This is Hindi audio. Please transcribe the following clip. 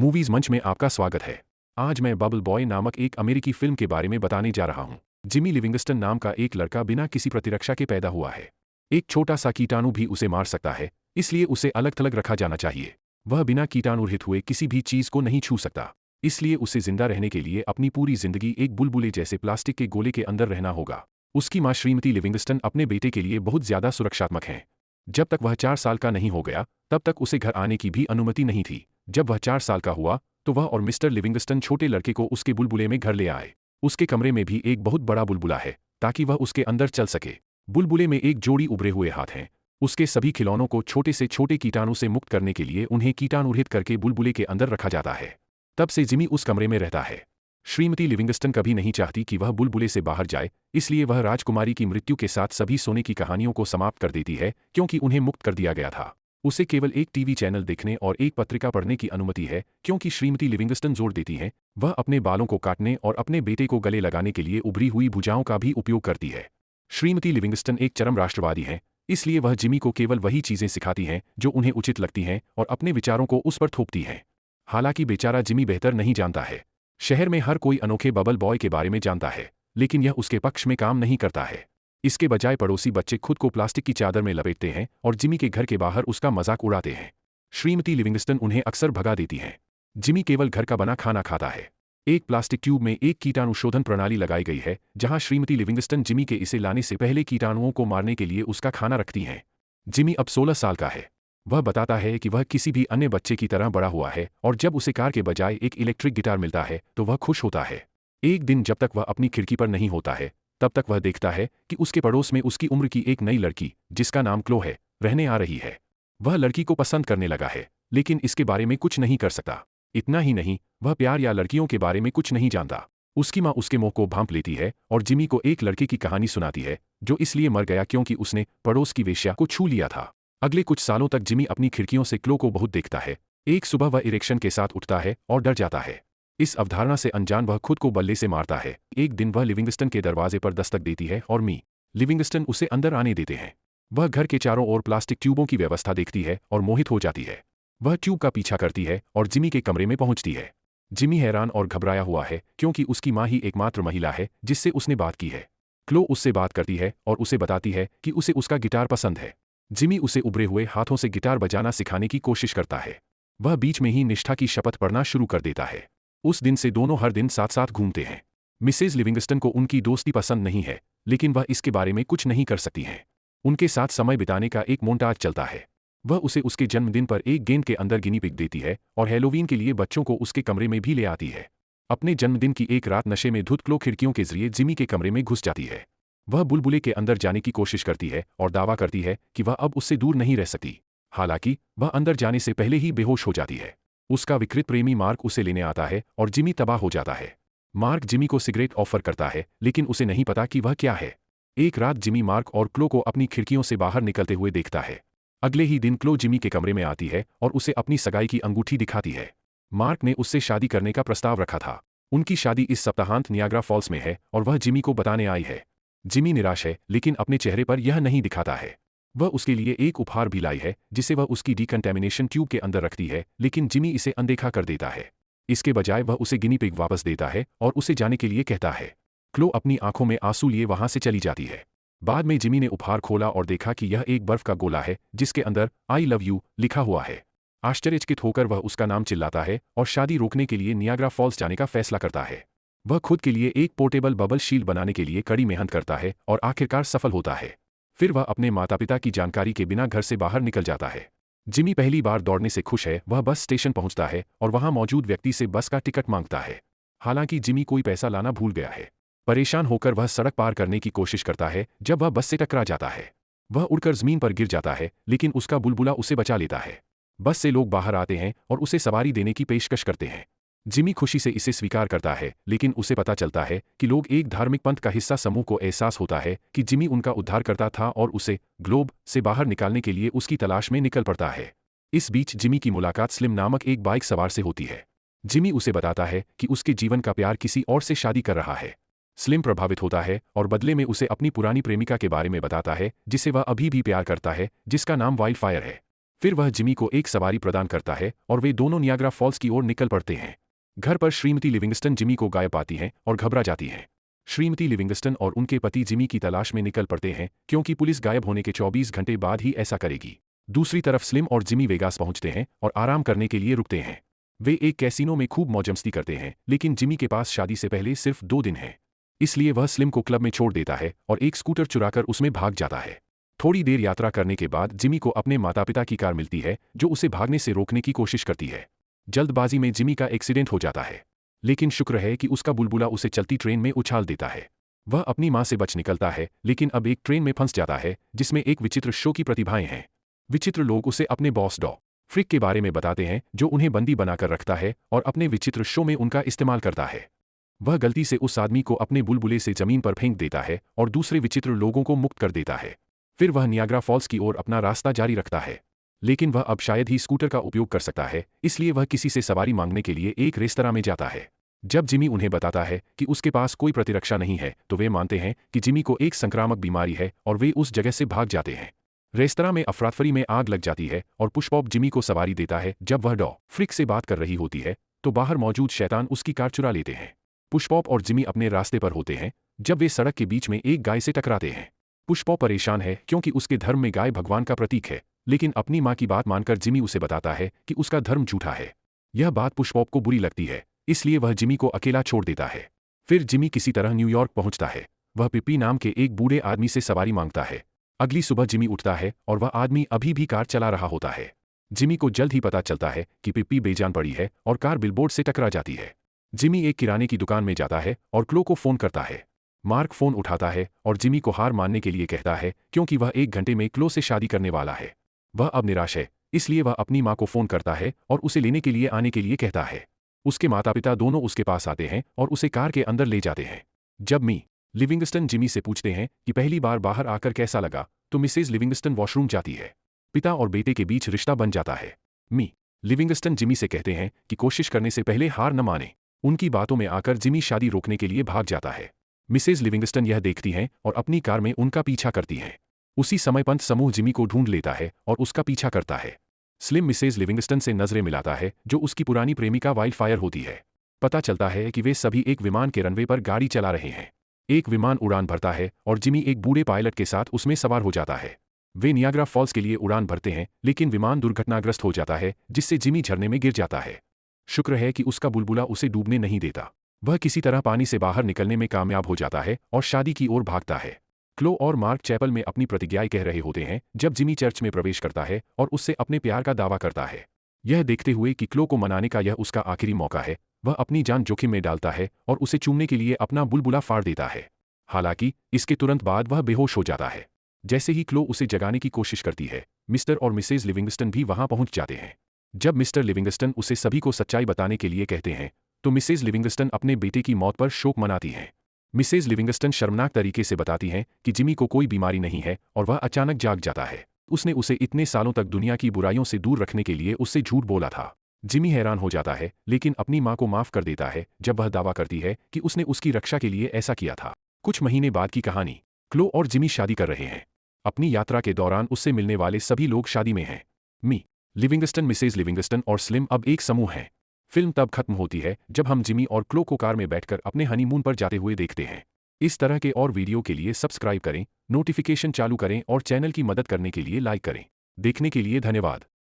मूवीज मंच में आपका स्वागत है। आज मैं बबल बॉय नामक एक अमेरिकी फिल्म के बारे में बताने जा रहा हूँ। जिमी लिविंगस्टन नाम का एक लड़का बिना किसी प्रतिरक्षा के पैदा हुआ है। एक छोटा सा कीटाणु भी उसे मार सकता है, इसलिए उसे अलग थलग रखा जाना चाहिए। वह बिना कीटाणु रहित हुए किसी भी चीज को नहीं छू सकता, इसलिए उसे जिंदा रहने के लिए अपनी पूरी जिंदगी एक बुलबुले जैसे प्लास्टिक के गोले के अंदर रहना होगा। उसकी मां श्रीमती लिविंगस्टन अपने बेटे के लिए बहुत ज्यादा सुरक्षात्मक हैं। जब तक वह 4 साल का नहीं हो गया, तब तक उसे घर आने की भी अनुमति नहीं थी। जब वह 4 साल का हुआ तो वह और मिस्टर लिविंगस्टन छोटे लड़के को उसके बुलबुले में घर ले आए। उसके कमरे में भी एक बहुत बड़ा बुलबुला है ताकि वह उसके अंदर चल सके। बुलबुले में एक जोड़ी उभरे हुए हाथ हैं। उसके सभी खिलौनों को छोटे से छोटे कीटाणु से मुक्त करने के लिए उन्हें कीटाणुरहित करके बुलबुले के अंदर रखा जाता है। तब से जिमी उस कमरे में रहता है। श्रीमती लिविंगस्टन कभी नहीं चाहती कि वह बुलबुले से बाहर जाए, इसलिए वह राजकुमारी की मृत्यु के साथ सभी सोने की कहानियों को समाप्त कर देती है, क्योंकि उन्हें मुक्त कर दिया गया था। उसे केवल एक टीवी चैनल देखने और एक पत्रिका पढ़ने की अनुमति है, क्योंकि श्रीमती लिविंगस्टन जोर देती हैं, वह अपने बालों को काटने और अपने बेटे को गले लगाने के लिए उभरी हुई भुजाओं का भी उपयोग करती है। श्रीमती लिविंगस्टन एक चरम राष्ट्रवादी हैं, इसलिए वह जिमी को केवल वही चीजें सिखाती हैं जो उन्हें उचित लगती हैं और अपने विचारों को उस पर थोपती हैं। हालांकि बेचारा जिमी बेहतर नहीं जानता है। शहर में हर कोई अनोखे बबल बॉय के बारे में जानता है, लेकिन यह उसके पक्ष में काम नहीं करता है। इसके बजाय पड़ोसी बच्चे खुद को प्लास्टिक की चादर में लपेटते हैं और जिमी के घर के बाहर उसका मजाक उड़ाते हैं। श्रीमती लिविंगस्टन उन्हें अक्सर भगा देती हैं। जिमी केवल घर का बना खाना खाता है। एक प्लास्टिक ट्यूब में एक कीटाणु शोधन प्रणाली लगाई गई है, जहां श्रीमती लिविंगस्टन जिमी के इसे लाने से पहले कीटाणुओं को मारने के लिए उसका खाना रखती हैं। जिमी अब 16 साल का है। वह बताता है कि वह किसी भी अन्य बच्चे की तरह बड़ा हुआ है और जब उसे कार के बजाय एक इलेक्ट्रिक गिटार मिलता है तो वह खुश होता है। एक दिन जब तक वह अपनी खिड़की पर नहीं होता है, तब तक वह देखता है कि उसके पड़ोस में उसकी उम्र की एक नई लड़की, जिसका नाम क्लो है, रहने आ रही है। वह लड़की को पसंद करने लगा है, लेकिन इसके बारे में कुछ नहीं कर सकता। इतना ही नहीं, वह प्यार या लड़कियों के बारे में कुछ नहीं जानता। उसकी माँ उसके मुंह को भांप लेती है और जिमी को एक लड़के की कहानी सुनाती है जो इसलिए मर गया क्योंकि उसने पड़ोस की वेश्या को छू लिया था। अगले कुछ सालों तक जिमी अपनी खिड़कियों से क्लो को बहुत देखता है। एक सुबह वह इरेक्शन के साथ उठता है और डर जाता है। इस अवधारणा से अनजान वह खुद को बल्ले से मारता है। एक दिन वह लिविंगस्टन के दरवाजे पर दस्तक देती है और मी लिविंगस्टन उसे अंदर आने देते हैं। वह घर के चारों ओर प्लास्टिक ट्यूबों की व्यवस्था देखती है और मोहित हो जाती है। वह ट्यूब का पीछा करती है और जिमी के कमरे में पहुंचती है। जिमी हैरान और घबराया हुआ है, क्योंकि उसकी माँ ही एकमात्र महिला है जिससे उसने बात की है। क्लो उससे बात करती है और उसे बताती है कि उसे उसका गिटार पसंद है। जिमी उसे उभरे हुए हाथों से गिटार बजाना सिखाने की कोशिश करता है। वह बीच में ही निष्ठा की शपथ पढ़ना शुरू कर देता है। उस दिन से दोनों हर दिन साथ साथ घूमते हैं। मिसेज लिविंगस्टन को उनकी दोस्ती पसंद नहीं है, लेकिन वह इसके बारे में कुछ नहीं कर सकती हैं। उनके साथ समय बिताने का एक मोन्टाज चलता है। वह उसे उसके जन्मदिन पर एक गेंद के अंदर गिनी पिग देती है और हैलोवीन के लिए बच्चों को उसके कमरे में भी ले आती है। अपने जन्मदिन की एक रात नशे में धुत क्लो खिड़कियों के जरिए जिमी के कमरे में घुस जाती है। वह बुलबुले के अंदर जाने की कोशिश करती है और दावा करती है कि वह अब उससे दूर नहीं रह सकती। हालांकि वह अंदर जाने से पहले ही बेहोश हो जाती है। उसका विकृत प्रेमी मार्क उसे लेने आता है और जिमी तबाह हो जाता है। मार्क जिमी को सिगरेट ऑफर करता है, लेकिन उसे नहीं पता कि वह क्या है। एक रात जिमी मार्क और क्लो को अपनी खिड़कियों से बाहर निकलते हुए देखता है। अगले ही दिन क्लो जिमी के कमरे में आती है और उसे अपनी सगाई की अंगूठी दिखाती है। मार्क ने उससे शादी करने का प्रस्ताव रखा था। उनकी शादी इस सप्ताहांत नियाग्रा फॉल्स में है और वह जिमी को बताने आई है। जिमी निराश है, लेकिन अपने चेहरे पर यह नहीं दिखाता है। वह उसके लिए एक उपहार भी लाई है, जिसे वह उसकी डिकंटेमिनेशन ट्यूब के अंदर रखती है, लेकिन जिमी इसे अनदेखा कर देता है। इसके बजाय वह उसे गिनी पिग वापस देता है और उसे जाने के लिए कहता है। क्लो अपनी आंखों में आंसू लिए वहां से चली जाती है। बाद में जिमी ने उपहार खोला और देखा कि यह एक बर्फ का गोला है जिसके अंदर आई लव यू लिखा हुआ है। आश्चर्यचकित होकर वह उसका नाम चिल्लाता है और शादी रोकने के लिए नियाग्रा फॉल्स जाने का फैसला करता है। वह खुद के लिए एक पोर्टेबल बबल शील्ड बनाने के लिए कड़ी मेहनत करता है और आखिरकार सफल होता है। फिर वह अपने माता पिता की जानकारी के बिना घर से बाहर निकल जाता है। जिमी पहली बार दौड़ने से खुश है। वह बस स्टेशन पहुंचता है और वहां मौजूद व्यक्ति से बस का टिकट मांगता है। हालांकि जिमी कोई पैसा लाना भूल गया है। परेशान होकर वह सड़क पार करने की कोशिश करता है जब वह बस से टकरा जाता है। वह उड़कर जमीन पर गिर जाता है, लेकिन उसका बुलबुला उसे बचा लेता है। बस से लोग बाहर आते हैं और उसे सवारी देने की पेशकश करते हैं। जिमी खुशी से इसे स्वीकार करता है, लेकिन उसे पता चलता है कि लोग एक धार्मिक पंथ का हिस्सा समूह को एहसास होता है कि जिमी उनका उद्धार करता था और उसे ग्लोब से बाहर निकालने के लिए उसकी तलाश में निकल पड़ता है। इस बीच जिमी की मुलाकात स्लिम नामक एक बाइक सवार से होती है। जिमी उसे बताता है कि उसके जीवन का प्यार किसी और से शादी कर रहा है। स्लिम प्रभावित होता है और बदले में उसे अपनी पुरानी प्रेमिका के बारे में बताता है जिसे वह अभी भी प्यार करता है, जिसका नाम वाइल्ड फायर है। फिर वह जिमी को एक सवारी प्रदान करता है और वे दोनों नियाग्रा फॉल्स की ओर निकल पड़ते हैं। घर पर श्रीमती लिविंगस्टन जिमी को गायब पाती हैं और घबरा जाती हैं। श्रीमती लिविंगस्टन और उनके पति जिमी की तलाश में निकल पड़ते हैं क्योंकि पुलिस गायब होने के 24 घंटे बाद ही ऐसा करेगी। दूसरी तरफ स्लिम और जिमी वेगास पहुंचते हैं और आराम करने के लिए रुकते हैं। वे एक कैसीनो में खूब मौजमस्ती करते हैं, लेकिन जिमी के पास शादी से पहले सिर्फ 2 दिन हैं। इसलिए वह स्लिम को क्लब में छोड़ देता है और एक स्कूटर चुराकर उसमें भाग जाता है। थोड़ी देर यात्रा करने के बाद जिमी को अपने माता पिता की कार मिलती है जो उसे भागने से रोकने की कोशिश करती है। जल्दबाजी में जिमी का एक्सीडेंट हो जाता है, लेकिन शुक्र है कि उसका बुलबुला उसे चलती ट्रेन में उछाल देता है। वह अपनी मां से बच निकलता है, लेकिन अब एक ट्रेन में फंस जाता है जिसमें एक विचित्र शो की प्रतिभाएं हैं। विचित्र लोग उसे अपने बॉस डॉ फ्रिक के बारे में बताते हैं जो उन्हें बंदी बनाकर रखता है और अपने विचित्र शो में उनका इस्तेमाल करता है। वह गलती से उस आदमी को अपने बुलबुले से जमीन पर फेंक देता है और दूसरे विचित्र लोगों को मुक्त कर देता है। फिर वह नियाग्रा फॉल्स की ओर अपना रास्ता जारी रखता है, लेकिन वह अब शायद ही स्कूटर का उपयोग कर सकता है, इसलिए वह किसी से सवारी मांगने के लिए एक रेस्तरां में जाता है। जब जिमी उन्हें बताता है कि उसके पास कोई प्रतिरक्षा नहीं है तो वे मानते हैं कि जिमी को एक संक्रामक बीमारी है और वे उस जगह से भाग जाते हैं। रेस्तरां में अफरातफरी में आग लग जाती है और पुष्पॉप जिमी को सवारी देता है। जब वह डॉ फ्रिक से बात कर रही होती है तो बाहर मौजूद शैतान उसकी कार चुरा लेते हैं। पुष्पॉप और जिमी अपने रास्ते पर होते हैं जब वे सड़क के बीच में एक गाय से टकराते हैं। पुष्पॉप परेशान है क्योंकि उसके धर्म में गाय भगवान का प्रतीक है, लेकिन अपनी मां की बात मानकर जिमी उसे बताता है कि उसका धर्म झूठा है। यह बात पुष्पॉप को बुरी लगती है, इसलिए वह जिमी को अकेला छोड़ देता है। फिर जिमी किसी तरह न्यूयॉर्क पहुंचता है। वह पिप्पी नाम के एक बूढ़े आदमी से सवारी मांगता है। अगली सुबह जिमी उठता है और वह आदमी अभी भी कार चला रहा होता है। जिमी को जल्द ही पता चलता है कि पिप्पी बेजान पड़ी है और कार बिलबोर्ड से टकरा जाती है। जिमी एक किराने की दुकान में जाता है और क्लो को फोन करता है। मार्क फोन उठाता है और जिमी को हार मानने के लिए कहता है क्योंकि वह 1 घंटे में क्लो से शादी करने वाला है। वह अब निराश है, इसलिए वह अपनी मां को फोन करता है और उसे लेने के लिए आने के लिए कहता है। उसके माता पिता दोनों उसके पास आते हैं और उसे कार के अंदर ले जाते हैं। जब मी लिविंगस्टन जिमी से पूछते हैं कि पहली बार बाहर आकर कैसा लगा, तो मिसेज लिविंगस्टन वॉशरूम जाती है। पिता और बेटे के बीच रिश्ता बन जाता है। मी लिविंगस्टन जिमी से कहते हैं कि कोशिश करने से पहले हार न माने। उनकी बातों में आकर जिमी शादी रोकने के लिए भाग जाता है। मिसेज लिविंगस्टन यह देखती हैं और अपनी कार में उनका पीछा करती हैं। उसी समय पंथ समूह जिमी को ढूंढ लेता है और उसका पीछा करता है। स्लिम मिसेज लिविंगस्टन से नजरें मिलाता है जो उसकी पुरानी प्रेमिका वाइल्डफायर होती है। पता चलता है कि वे सभी एक विमान के रनवे पर गाड़ी चला रहे हैं। एक विमान उड़ान भरता है और जिमी एक बूढ़े पायलट के साथ उसमें सवार हो जाता है। वे नियाग्रा फॉल्स के लिए उड़ान भरते हैं, लेकिन विमान दुर्घटनाग्रस्त हो जाता है जिससे जिमी झरने में गिर जाता है। शुक्र है कि उसका बुलबुला उसे डूबने नहीं देता। वह किसी तरह पानी से बाहर निकलने में कामयाब हो जाता है और शादी की ओर भागता है। क्लो और मार्क चैपल में अपनी प्रतिज्ञाएं कह रहे होते हैं जब जिमी चर्च में प्रवेश करता है और उससे अपने प्यार का दावा करता है। यह देखते हुए कि क्लो को मनाने का यह उसका आखिरी मौका है, वह अपनी जान जोखिम में डालता है और उसे चूमने के लिए अपना बुलबुला फाड़ देता है। हालांकि इसके तुरंत बाद वह बेहोश हो जाता है। जैसे ही क्लो उसे जगाने की कोशिश करती है, मिस्टर और मिसेज लिविंगस्टन भी वहां पहुंच जाते हैं। जब मिस्टर लिविंगस्टन उसे सभी को सच्चाई बताने के लिए कहते हैं तो मिसेज लिविंगस्टन अपने बेटे की मौत पर शोक मनाती हैं। मिसेज लिविंगस्टन शर्मनाक तरीके से बताती हैं कि जिमी को कोई बीमारी नहीं है और वह अचानक जाग जाता है। उसने उसे इतने सालों तक दुनिया की बुराइयों से दूर रखने के लिए उससे झूठ बोला था। जिमी हैरान हो जाता है, लेकिन अपनी मां को माफ कर देता है जब वह दावा करती है कि उसने उसकी रक्षा के लिए ऐसा किया था। कुछ महीने बाद की कहानी। क्लो और जिमी शादी कर रहे हैं। अपनी यात्रा के दौरान उससे मिलने वाले सभी लोग शादी में हैं। मी लिविंगस्टन, मिसेज लिविंगस्टन और स्लिम अब एक समूह हैं। फिल्म तब खत्म होती है जब हम जिमी और क्लो को कार में बैठकर अपने हनीमून पर जाते हुए देखते हैं। इस तरह के और वीडियो के लिए सब्सक्राइब करें, नोटिफिकेशन चालू करें और चैनल की मदद करने के लिए लाइक करें। देखने के लिए धन्यवाद।